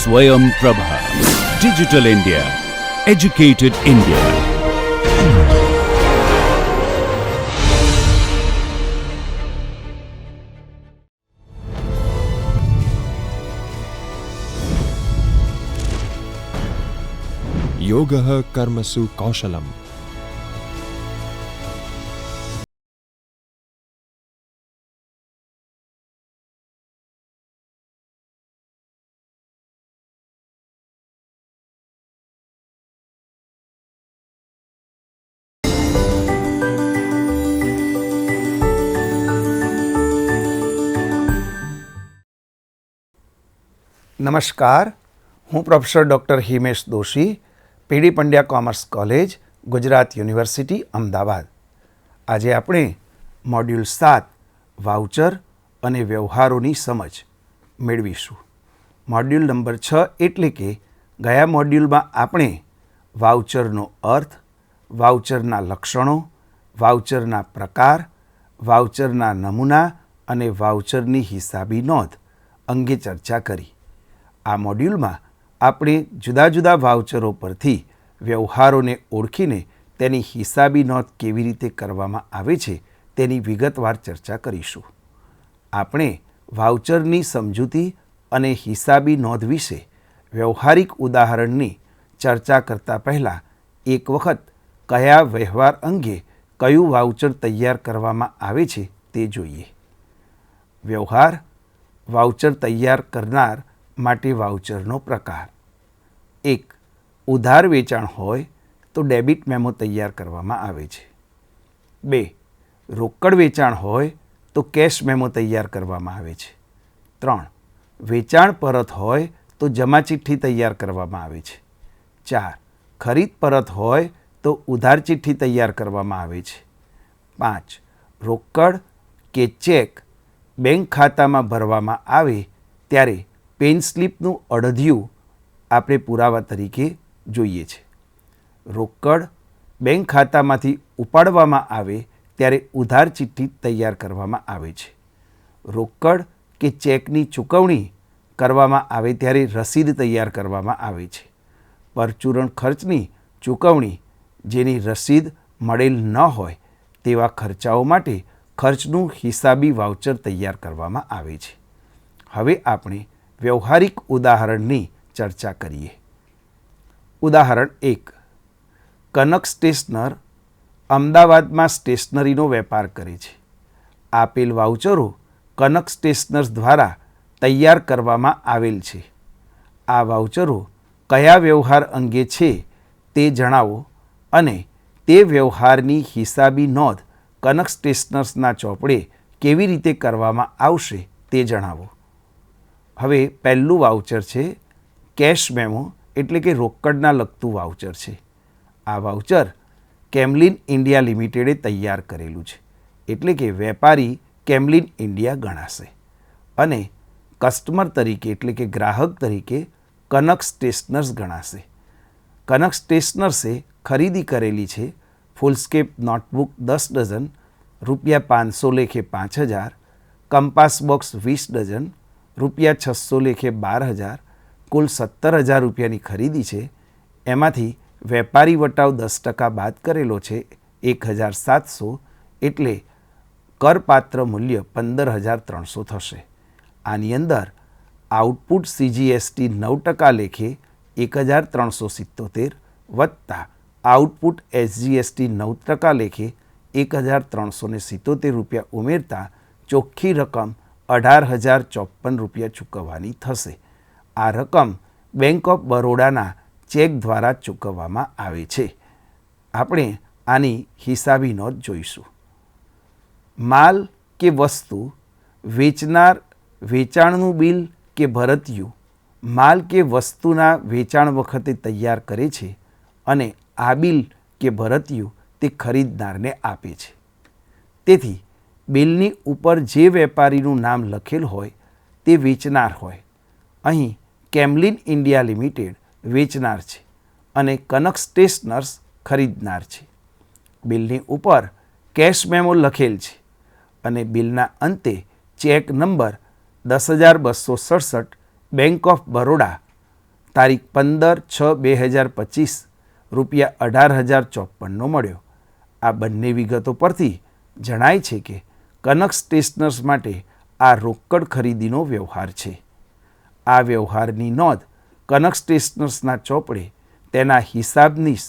Swayam Prabha. Digital India. Educated India. योगः कर्मसु कौशलम्. નમસ્કાર, હું professor doctor Himesh Doshi, PD Pandya commerce college, Gujarat university, Ahmedabad. આજે આપણે મોડ્યુલ 7 વાઉચર અને વ્યવહારોની સમજ મેળવીશું. મોડ્યુલ નંબર 6 એટલે કે ગયા મોડ્યુલમાં આપણે વાઉચરનો અર્થ, વાઉચરના લક્ષણો, વાઉચરના પ્રકાર, વાઉચરના નમૂના અને વાઉચરની હિસાબી નોંધ અંગે ચર્ચા કરી. આ મોડ્યુલમાં આપણે જુદા જુદા વાઉચરો પરથી વ્યવહારોને ઓળખીને તેની હિસાબી નોંધ કેવી રીતે કરવામાં આવે છે તેની વિગતવાર ચર્ચા કરીશું. આપણે વાઉચરની સમજૂતી અને હિસાબી નોંધ વિશે વ્યવહારિક ઉદાહરણની ચર્ચા કરતાં પહેલાં એક વખત કયા વ્યવહાર અંગે કયું વાઉચર તૈયાર કરવામાં આવે છે તે જોઈએ. વ્યવહાર વાઉચર તૈયાર કરનાર માટે વાઉચરનો પ્રકાર. 1. ઉધાર વેચાણ હોય તો ડેબિટ મેમો તૈયાર કરવામાં આવે છે. 2. રોકડ વેચાણ હોય તો કેશ મેમો તૈયાર કરવામાં આવે છે. 3. વેચાણ પરત હોય તો જમા ચિઠ્ઠી તૈયાર કરવામાં આવે છે. 4. ખરીદ પરત હોય તો ઉધાર ચિઠ્ઠી તૈયાર કરવામાં આવે છે. 5. રોકડ કે ચેક બેંક ખાતામાં ભરવામાં આવે ત્યારે પેન સ્લીપનું અડધિયું આપણે પુરાવા તરીકે જોઈએ છે. રોકડ બેંક ખાતામાંથી ઉપાડવામાં આવે ત્યારે ઉધાર ચિઠ્ઠી તૈયાર કરવામાં આવે છે. રોકડ કે ચેકની ચૂકવણી કરવામાં આવે ત્યારે રસીદ તૈયાર કરવામાં આવે છે. પરચુરણ ખર્ચની ચૂકવણી જેની રસીદ મળેલ ન હોય તેવા ખર્ચાઓ માટે ખર્ચનું હિસાબી વાઉચર તૈયાર કરવામાં આવે છે. હવે આપણે વ્યવહારિક ઉદાહરણની ચર્ચા કરીએ. ઉદાહરણ 1. કનક સ્ટેશનર અમદાવાદમાં સ્ટેશનરીનો વેપાર કરે છે. આપેલ વાઉચરો કનક સ્ટેશનર્સ દ્વારા તૈયાર કરવામાં આવેલ છે. આ વાઉચરો કયા વ્યવહાર અંગે છે તે જણાવો અને તે વ્યવહારની હિસાબી નોંધ કનક સ્ટેશનર્સના ચોપડે કેવી રીતે કરવામાં આવશે તે જણાવો. હવે પહેલું વાઉચર છે કેશ મેમો એટલે કે રોકડના લગતું વાઉચર છે. આ વાઉચર કેમલિન ઇન્ડિયા લિમિટેડે તૈયાર કરેલું છે એટલે કે વેપારી કેમલિન ઇન્ડિયા ગણાશે અને કસ્ટમર તરીકે એટલે કે ગ્રાહક તરીકે કનક સ્ટેશનર્સ ગણાશે. કનક સ્ટેશનર્સે ખરીદી કરેલી છે ફૂલસ્કેપ નોટબુક 10 ડઝન, ₹500 લેખે 5000, કંપાસ બોક્સ 20 ડઝન, ₹600 લેખે 12000, કુલ 17000 રૂપિયાની ખરીદી છે. એમાંથી વેપારી વટાવ 10% બાદ કરેલો છે 1700 એટલે કરપાત્ર મૂલ્ય 15300 થશે. આની અંદર આઉટપુટ CGST 9% લેખે 1377 વત્તા આઉટપુટ SGST 9% લેખે 1377 રૂપિયા ઉમેરતા ચોખ્ખી રકમ 18054 રૂપિયા ચૂકવવાની થશે. આ રકમ બેંક ઓફ બરોડાના ચેક દ્વારા ચૂકવવામાં આવે છે. આપણે આની હિસાબી નોંધ જોઈશું. માલ કે વસ્તુ વેચનાર વેચાણનું બિલ કે ભરતિયું માલ કે વસ્તુના વેચાણ વખતે તૈયાર કરે છે અને આ બિલ કે ભરતિયું તે ખરીદનારને આપે છે. તેથી બિલની ઉપર જે વેપારીનું નામ લખેલ હોય તે વેચનાર હોય. અહીં કેમલિન ઇન્ડિયા લિમિટેડ વેચનાર છે અને કનક સ્ટેશનર્સ ખરીદનાર છે. બિલની ઉપર કેશ મેમો લખેલ છે અને બિલના અંતે check number 10,267 bank of Baroda તારીખ 15/6/2025 રૂપિયા 18,054નો મળ્યો. આ બંને વિગતો પરથી જણાય છે કે કનક સ્ટેશનર્સ માટે આ રોકડ ખરીદીનો વ્યવહાર છે. આ વ્યવહારની નોંધ કનક સ્ટેશનર્સના ચોપડે તેના હિસાબની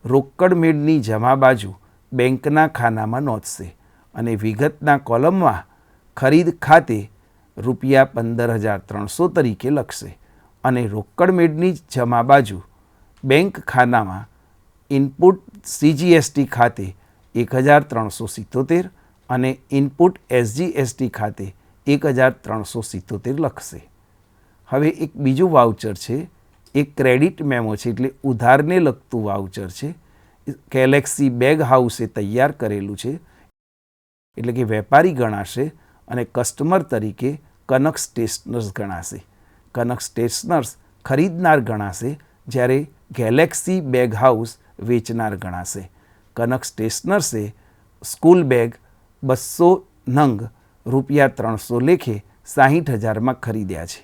રોકડ મેળની જમા બાજુ બેંકના ખાનામાં નોંધશે અને વિગતના કોલમમાં ખરીદ ખાતે રૂપિયા 15,300 તરીકે લખશે અને રોકડ મેળની જમા બાજુ બેંક ખાનામાં ઇનપુટ CGST ખાતે 1,377 અને ઇનપુટ SGST ખાતે 1,377 લખશે. હવે એક બીજું વાઉચર છે, એક ક્રેડિટ મેમો છે, એટલે ઉધારને લગતું વાઉચર છે. ગેલેક્સી બેગ હાઉસે તૈયાર કરેલું છે, એટલે કે વેપારી ગણાશે અને કસ્ટમર તરીકે કનક સ્ટેશનર્સ ગણાશે. કનક સ્ટેશનર્સ ખરીદનાર ગણાશે, જ્યારે ગેલેક્સી બેગ હાઉસ વેચનાર ગણાશે. કનક સ્ટેશનર્સે સ્કૂલ બેગ 200 નંગ રૂપિયા 300 લેખે 60,000માં ખરીદ્યા છે.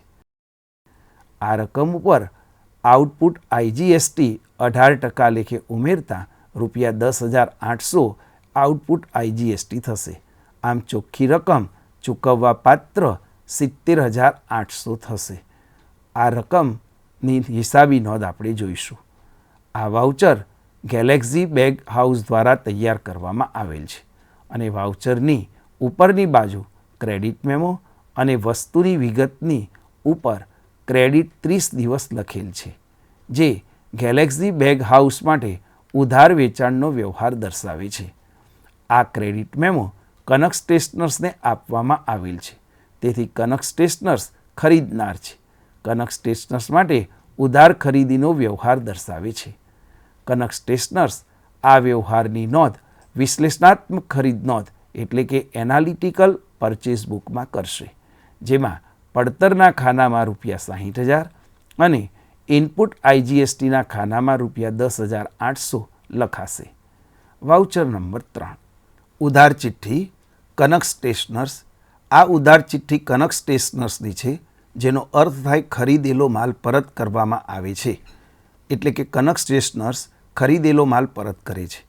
આ રકમ ઉપર આઉટપુટ IGST 18% લેખે ઉમેરતા રૂપિયા 10,800 આઉટપુટ IGST થશે. આમ ચોખ્ખી રકમ ચૂકવવા પાત્ર 70,800 થશે. આ રકમની હિસાબી નોંધ આપણે જોઈશું. આ વાઉચર ગેલેક્સી બેગ હાઉસ દ્વારા તૈયાર કરવામાં આવેલ છે અને વાઉચરની ઉપરની બાજુ ક્રેડિટ મેમો અને વસ્તુની વિગતની ઉપર ક્રેડિટ 30 દિવસ લખેલ છે, જે ગેલેક્સી બેગ હાઉસ માટે ઉધાર વેચાણનો વ્યવહાર દર્શાવે છે. આ ક્રેડિટ મેમો કનક સ્ટેશનર્સને આપવામાં આવેલ છે, તેથી કનક સ્ટેશનર્સ ખરીદનાર છે. કનક સ્ટેશનર્સ માટે ઉધાર ખરીદીનો વ્યવહાર દર્શાવે છે. કનક સ્ટેશનર્સ આ વ્યવહારની નોંધ વિશ્લેષણાત્મક ખરીદ નોંધ એટલે કે એનાલિટિકલ પરચેસ બુકમાં કરશે, જેમાં પડતરના ખાનામાં રૂપિયા 60,000 અને ઇનપુટ IGSTના ખાનામાં રૂપિયા 10,800 લખાશે. વાઉચર નંબર 3, ઉધાર ચિઠ્ઠી કનક સ્ટેશનર્સ. આ ઉધાર ચિઠ્ઠી કનક સ્ટેશનર્સની છે, જેનો અર્થ થાય ખરીદેલો માલ પરત કરવામાં આવે છે. એટલે કે કનક સ્ટેશનર્સ ખરીદેલો માલ પરત કરે છે.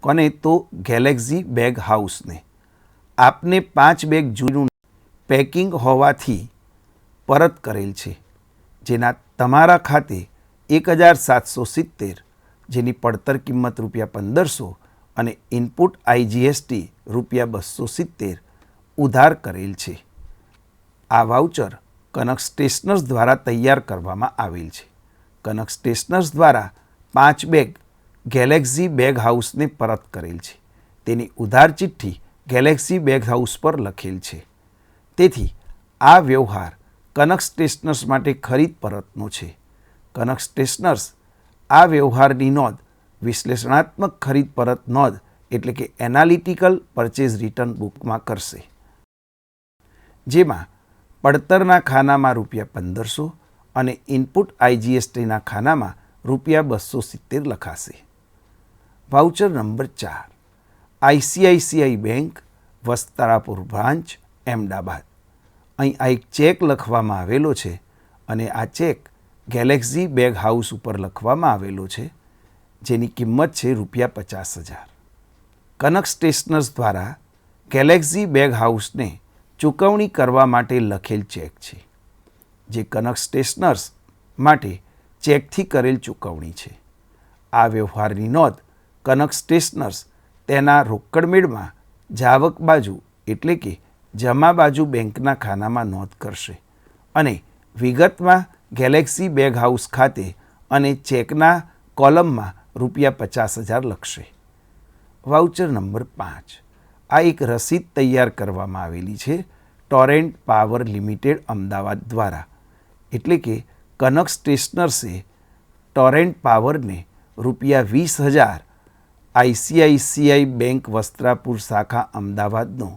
કોને? તો ગેલેક્સી બેગ હાઉસને. આપને 5 બેગ જૂનું પેકિંગ હોવાથી પરત કરેલ છે, જેના તમારા ખાતે 1,770, જેની પડતર કિંમત રૂપિયા 1,500 અને ઇનપુટ IGST રૂપિયા 270 ઉધાર કરેલ છે. આ વાઉચર કનક સ્ટેશનર્સ દ્વારા તૈયાર કરવામાં આવેલ છે. કનક સ્ટેશનર્સ દ્વારા 5 બેગ ગેલેક્સી બેગ હાઉસને પરત કરેલ છે. તેની ઉધાર ચિઠ્ઠી ગેલેક્સી બેગ હાઉસ પર લખેલ છે. તેથી આ વ્યવહાર કનક સ્ટેશનર્સ માટે ખરીદ પરતનો છે. કનક સ્ટેશનર્સ આ વ્યવહારની નોંધ વિશ્લેષણાત્મક ખરીદ પરત નોંધ એટલે કે એનાલિટિકલ પરચેઝ રિટર્ન બુકમાં કરશે, જેમાં પડતરના ખાનામાં રૂપિયા 1,500 અને ઇનપુટ IGSTના ખાનામાં રૂપિયા 270 લખાશે. Voucher number 4, ICICI bank Vastrapur branch Ahmedabad. અહીં આ એક ચેક લખવામાં આવેલો છે અને આ ચેક ગેલેક્સી બેગ હાઉસ ઉપર લખવામાં આવેલો છે, જેની કિંમત છે રૂપિયા 50,000. કનક સ્ટેશનર્સ દ્વારા ગેલેક્સી બેગ હાઉસને ચૂકવણી કરવા માટે લખેલ ચેક છે, જે કનક સ્ટેશનર્સ માટે ચેકથી કરેલ ચૂકવણી છે. આ વ્યવહારની નોંધ કનક સ્ટેશનર્સ તેના રોકડ મેળમાં જાવક બાજુ એટલે કે જમા બાજુ બેંકના ખાનામાં નોંધ કરશે અને વિગતમાં ગેલેક્સી બેગ હાઉસ ખાતે અને ચેકના કોલમમાં રૂપિયા 50,000 લખશે. વાઉચર નંબર 5, આ એક રસીદ તૈયાર કરવામાં આવેલી છે ટોરેન્ટ પાવર લિમિટેડ અમદાવાદ દ્વારા. એટલે કે કનક સ્ટેશનર્સે ટોરેન્ટ પાવરને રૂપિયા 20,000 ICICI બેંક વસ્ત્રાપુર શાખા અમદાવાદનો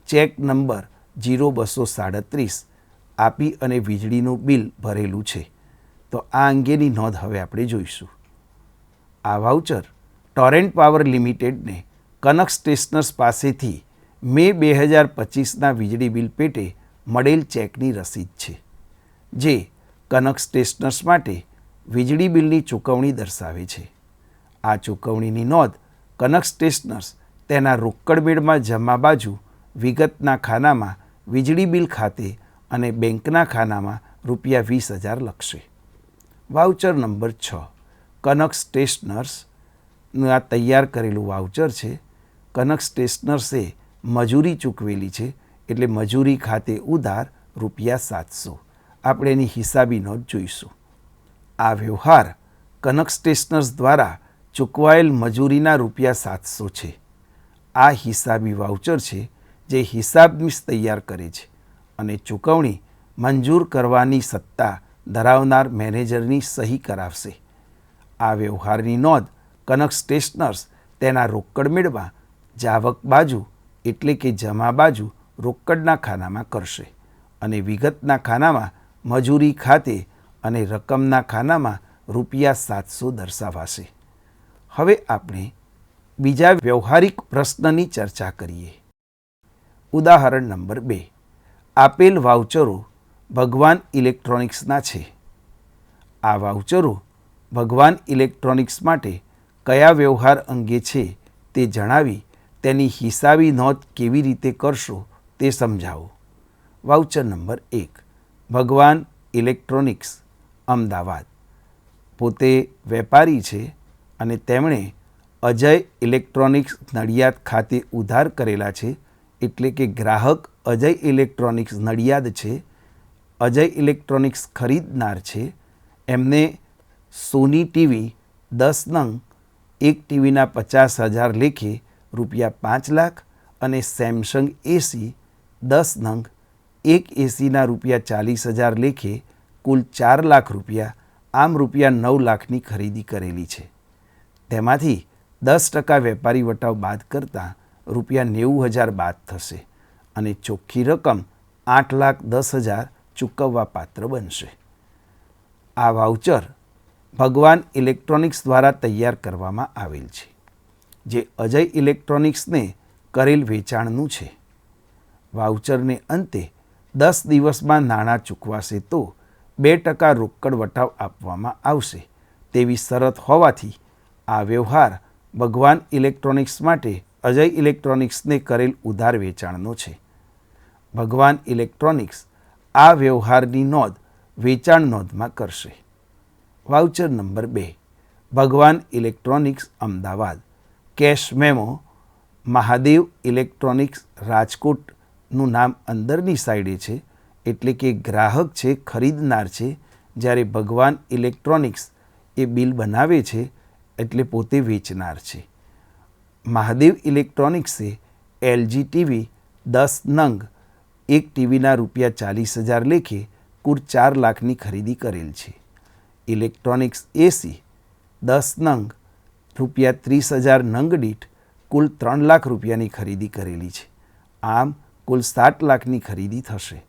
ચેક નંબર 0237 આપી અને વીજળીનું બિલ ભરેલું છે. તો આ અંગેની નોંધ હવે આપણે જોઈશું. આ વાઉચર ટોરેન્ટ પાવર લિમિટેડને કનક સ્ટેશનર્સ પાસેથી મે 2025ના વીજળી બિલ પેટે મળેલ ચેકની રસીદ છે, જે કનક સ્ટેશનર્સ માટે વીજળી બિલની ચૂકવણી દર્શાવે છે. આ ચૂકવણીની નોંધ કનક સ્ટેશનર્સ તેના રોકડ મેળમાં જમા બાજુ વિગતના ખાનામાં વીજળી બિલ ખાતે અને બેંકના ખાનામાં ₹20,000 લખશે. વાઉચર નંબર 6 કનક સ્ટેશનર્સનું આ તૈયાર કરેલું વાઉચર છે. કનક સ્ટેશનર્સે મજૂરી ચૂકવેલી છે એટલે મજૂરી ખાતે ઉધાર ₹700. આપણે એની હિસાબી નોંધ જોઈશું. આ વ્યવહાર કનક સ્ટેશનર્સ દ્વારા ચૂકવાયેલ મજૂરીના ₹700 છે. આ હિસાબી વાઉચર છે જે હિસાબનીસ તૈયાર કરે છે અને ચૂકવણી મંજૂર કરવાની સત્તા ધરાવનાર મેનેજરની સહી કરાવશે. આ વ્યવહારની નોંધ કનક સ્ટેશનર્સ તેના રોકડ મેળમાં જાવક બાજુ એટલે કે જમા બાજુ રોકડના ખાનામાં કરશે અને વિગતના ખાનામાં મજૂરી ખાતે અને રકમના ખાનામાં ₹700 દર્શાવાશે. હવે આપણે બીજા વ્યવહારિક પ્રશ્નની ચર્ચા કરીએ. ઉદાહરણ નંબર 2. આપેલ વાઉચરો ભગવાન ઇલેક્ટ્રોનિક્સના છે. આ વાઉચરો ભગવાન ઇલેક્ટ્રોનિક્સ માટે કયા વ્યવહાર અંગે છે તે જણાવી તેની હિસાબી નોંધ કેવી રીતે કરશો તે સમજાવો. Voucher number 1. ભગવાન ઇલેક્ટ્રોનિક્સ અમદાવાદ. પોતે વેપારી છે અને તેમણે અજય ઇલેક્ટ્રોનિક્સ નડિયાદ ખાતે ઉધાર કરેલા છે એટલે કે ગ્રાહક અજય ઇલેક્ટ્રોનિક્સ નડિયાદ છે. અજય ઇલેક્ટ્રોનિક્સ ખરીદનાર છે. એમને સોની ટીવી 10 નંગ, એક ટીવીના 50,000 લેખે ₹5 લાખ અને સેમસંગ એસી 10 નંગ, એક એસીના ₹40,000 લેખે કુલ ₹4 લાખ, આમ ₹9 લાખની ખરીદી કરેલી છે. તેમાંથી 10% વેપારી વટાવ બાદ કરતાં ₹90,000 બાદ થશે અને ચોખ્ખી રકમ ₹8,10,000 ચૂકવવા પાત્ર બનશે. આ વાઉચર ભગવાન ઇલેક્ટ્રોનિક્સ દ્વારા તૈયાર કરવામાં આવેલ છે જે અજય ઇલેક્ટ્રોનિક્સને કરેલ વેચાણનું છે. વાઉચરને અંતે 10 દિવસમાં નાણાં ચૂકવાશે તો 2% રોકડ વટાવ આપવામાં આવશે તેવી શરત હોવાથી આ વ્યવહાર ભગવાન ઇલેક્ટ્રોનિક્સ માટે અજય ઇલેક્ટ્રોનિક્સને કરેલ ઉધાર વેચાણનો છે. ભગવાન ઇલેક્ટ્રોનિક્સ આ વ્યવહારની નોંધ વેચાણ નોંધમાં કરશે. Voucher number 2. Bhagwan electronics Ahmedabad. Cash memo Mahadev electronics રાજકોટનું નામ અંદરની સાઈડે છે એટલે કે ગ્રાહક છે, ખરીદનાર છે, જ્યારે ભગવાન ઇલેક્ટ્રોનિક્સ એ બિલ બનાવે છે એટલે પોતે વેચનાર છે. મહાદેવ ઇલેક્ટ્રોનિક્સે એલજી ટીવી 10 નંગ, એક ટીવીના ₹40,000 લેખે કુલ ₹4 લાખની ખરીદી કરેલ છે. ઇલેક્ટ્રોનિક્સ એસી 10 નંગ, ₹30,000 નંગ દીઠ કુલ ₹3 લાખની ખરીદી કરેલી છે. આમ કુલ ₹7 લાખની ખરીદી થશે.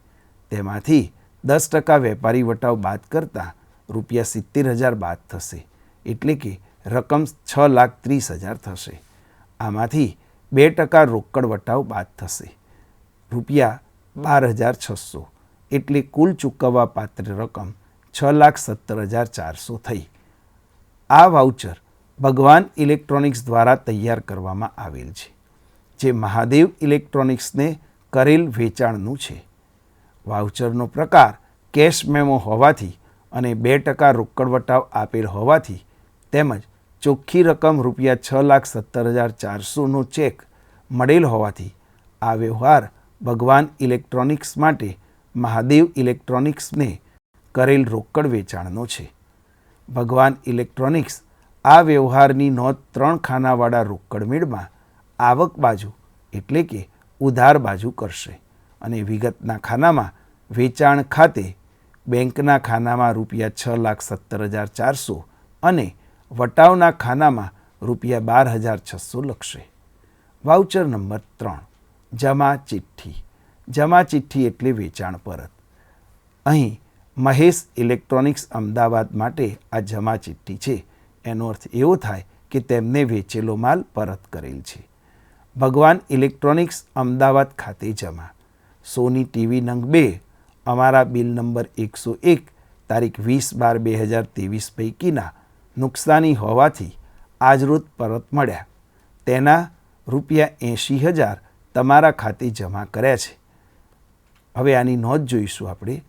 તેમાંથી 10% વેપારી વટાવ બાદ કરતાં ₹70,000 બાદ થશે એટલે કે રકમ ₹6,30,000 થશે. આમાંથી 2% રોકડ વટાવ બાદ થશે ₹12,600 એટલે કુલ ચૂકવવા પાત્ર રકમ ₹6,70,400 થઈ. આ વાઉચર ભગવાન ઇલેક્ટ્રોનિક્સ દ્વારા તૈયાર કરવામાં આવેલ છે જે મહાદેવ ઇલેક્ટ્રોનિક્સને કરેલ વેચાણનું છે. વાઉચરનો પ્રકાર કેશ મેમો હોવાથી અને 2% રોકડ વટાવ આપેલ હોવાથી તેમજ ચોખ્ખી રકમ ₹6,70,400નો ચેક મળેલ હોવાથી આ વ્યવહાર ભગવાન ઇલેક્ટ્રોનિક્સ માટે મહાદેવ ઇલેક્ટ્રોનિક્સને કરેલ રોકડ વેચાણનો છે. ભગવાન ઇલેક્ટ્રોનિક્સ આ વ્યવહારની નોંધ 3 ખાનાવાળા રોકડ મેળમાં આવક બાજુ એટલે કે ઉધાર બાજુ કરશે અને વિગતના ખાનામાં વેચાણ ખાતે બેંકના ખાનામાં ₹6,70,400 અને વટાવના ખાનામાં ₹12,600 લખશે. Voucher number 3. જમા ચિઠ્ઠી. જમા ચિઠ્ઠી એટલે વેચાણ પરત. અહીં મહેશ ઇલેક્ટ્રોનિક્સ અમદાવાદ માટે આ જમા ચિઠ્ઠી છે. એનો અર્થ એવો થાય કે તેમને વેચેલો માલ પરત કરેલ છે. ભગવાન ઇલેક્ટ્રોનિક્સ અમદાવાદ ખાતે જમા. સોની ટીવી નંગ 2 અમારા બિલ નંબર 101 તારીખ 20/12/2023 પૈકીના નુકસાની હોવાથી આજરોજ પરત મળ્યા. તેના ₹80,000 તમારા ખાતે જમા કર્યા છે. હવે આની નોંધ જોઈશું આપણે.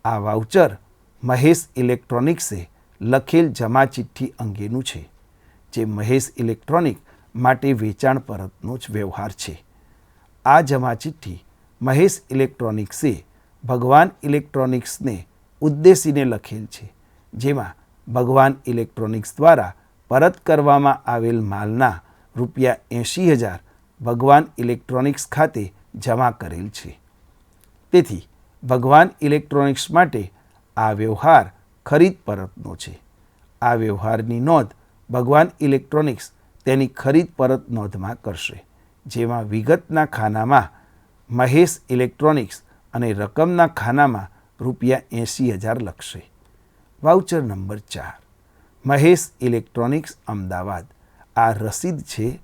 આ વાઉચર મહેશ ઇલેક્ટ્રોનિક્સે લખેલ જમા ચિઠ્ઠી અંગેનું છે, જે મહેશ ઇલેક્ટ્રોનિક માટે વેચાણ પરતનો જ વ્યવહાર છે. આ જમા ચિઠ્ઠી મહેશ ઇલેક્ટ્રોનિક્સે ભગવાન ઇલેક્ટ્રોનિક્સને ઉદ્દેશીને લખેલ છે, જેમાં ભગવાન ઇલેક્ટ્રોનિક્સ દ્વારા પરત કરવામાં આવેલ માલના ₹80,000 ભગવાન ઇલેક્ટ્રોનિક્સ ખાતે જમા કરેલ છે. તેથી ભગવાન ઇલેક્ટ્રોનિક્સ માટે આ વ્યવહાર ખરીદ પરતનો છે. આ વ્યવહારની નોંધ ભગવાન ઇલેક્ટ્રોનિક્સ તેની ખરીદ પરત નોંધમાં કરશે, જેમાં વિગતના ખાનામાં મહેશ ઇલેક્ટ્રોનિક્સ અને રકમના ખાનામાં ₹80,000 લખશે. Voucher number 4, Mahesh electronics Ahmedabad. આ રસીદ છે.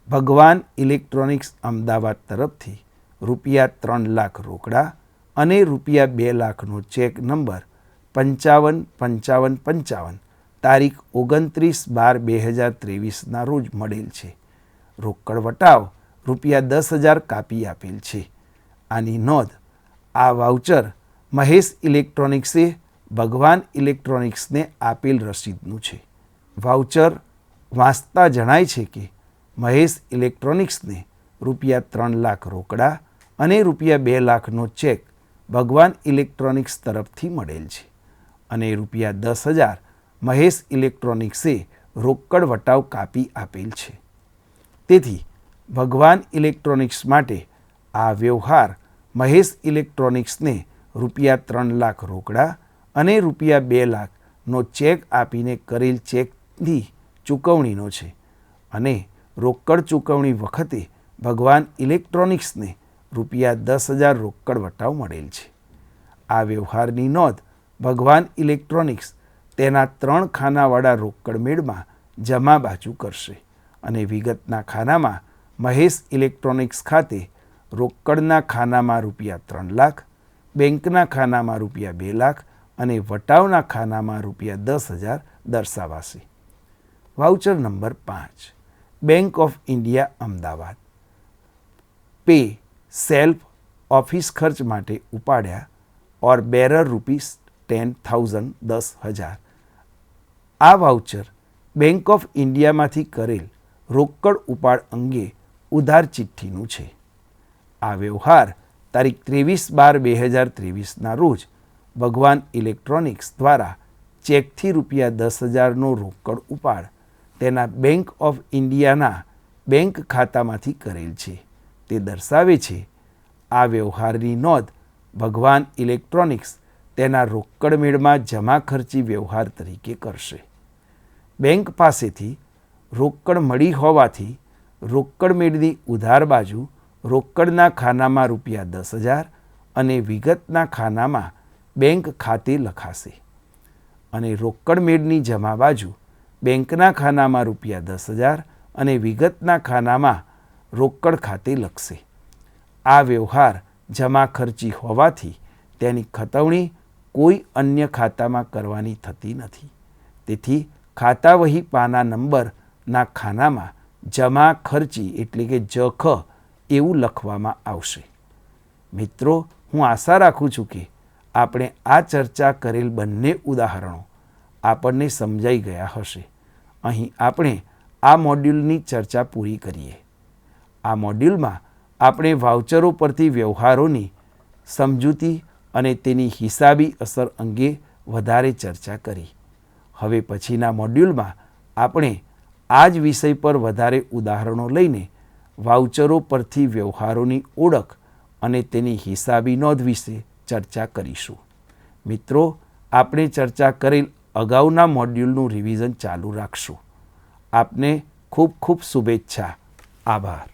ભગવાન ઇલેક્ટ્રોનિક્સ અમદાવાદ તરફથી ₹3 લાખ રોકડા અને ₹2 લાખનો ચેક નંબર 555555 તારીખ 29/12/2023 રોજ મળેલ છે. રોકડ વટાવ ₹10,000 કાપી આપેલ છે. આની નોંધ આ વાઉચર મહેશ ઇલેક્ટ્રોનિક્સે ભગવાન ઇલેક્ટ્રોનિક્સને આપેલ રસીદનું છે. વાઉચર વાંચતા જણાય છે કે મહેશ ઇલેક્ટ્રોનિક્સને ₹3 લાખ રોકડા અને ₹2 લાખનો ચેક ભગવાન ઇલેક્ટ્રોનિક્સ તરફથી મળેલ છે અને ₹10,000 મહેશ ઇલેક્ટ્રોનિક્સે રોકડ વટાવ કાપી આપેલ છે. તેથી ભગવાન ઇલેક્ટ્રોનિક્સ માટે આ વ્યવહાર મહેશ ઇલેક્ટ્રોનિક્સને ₹3 લાખ રોકડા અને ₹2 લાખનો ચેક આપીને કરેલ ચેકની ચૂકવણીનો છે અને રોકડ ચૂકવણી વખતે ભગવાન ઇલેક્ટ્રોનિક્સને ₹10,000 રોકડ વટાવ મળેલ છે. આ વ્યવહારની નોંધ ભગવાન ઇલેક્ટ્રોનિક્સ તેના 3 ખાનાવાળા રોકડ મેળમાં જમા બાજુ કરશે અને વિગતના ખાનામાં મહેશ ઇલેક્ટ્રોનિક્સ ખાતે રોકડના ખાનામાં ₹3 લાખ, બેંકના ખાનામાં ₹2 લાખ અને વટાવના ખાનામાં ₹10,000 દર્શાવાશે. Voucher number 5, bank of India Ahmedabad. Pay self office ખર્ચ માટે ઉપાડ્યા ઓર બેરર ₹10,000 10,000. આ વાઉચર બેંક ઓફ ઇન્ડિયામાંથી કરેલ રોકડ ઉપાડ અંગે ઉધાર ચિઠ્ઠીનું છે. આ વ્યવહાર તારીખ 23/12/2023 રોજ ભગવાન ઇલેક્ટ્રોનિક્સ દ્વારા ચેકથી ₹10,000નો રોકડ ઉપાડ તેના બેંક ઓફ ઇન્ડિયાના બેંક ખાતામાંથી કરેલ છે તે દર્શાવે છે. આ વ્યવહારની નોંધ ભગવાન ઇલેક્ટ્રોનિક્સ તેના રોકડ મેળમાં જમા ખર્ચી વ્યવહાર તરીકે કરશે. બેંક પાસેથી રોકડ મળી હોવાથી રોકડ મેળની ઉધાર બાજુ રોકડના ખાનામાં ₹10,000 અને વિગતના ખાનામાં બેંક ખાતે લખાશે અને રોકડ મેળની જમા બાજુ બેંકના ખાનામાં ₹10,000 અને વિગતના ખાનામાં રોકડ ખાતે લખશે. આ વ્યવહાર જમા ખર્ચી હોવાથી તેની ખતવણી કોઈ અન્ય ખાતામાં કરવાની થતી નથી. તેથી ખાતા વહી પાના નંબરના ખાનામાં જમા ખર્ચી એટલે કે જખ એવું લખવામાં આવશે. મિત્રો, હું આશા રાખું છું કે આપણે આ ચર્ચા કરેલ બંને ઉદાહરણો આપણને સમજાઈ ગયા હશે. અહીં આપણે આ મોડ્યુલની ચર્ચા પૂરી કરીએ. આ મોડ્યુલમાં આપણે વાઉચરો પરથી વ્યવહારોની સમજૂતી અને તેની હિસાબી અસર અંગે વધારે ચર્ચા કરી. હવે પછીના મોડ્યુલમાં આપણે આ જ વિષય પર વધારે ઉદાહરણો લઈને વાઉચરો પરથી વ્યવહારોની ઓળખ અને તેની હિસાબી નોંધ વિશે ચર્ચા કરીશું. મિત્રો, આપણે ચર્ચા કરેલ અગાઉના મોડ્યુલનું રિવિઝન ચાલુ રાખશું. આપને ખૂબ ખૂબ શુભેચ્છા. આભાર.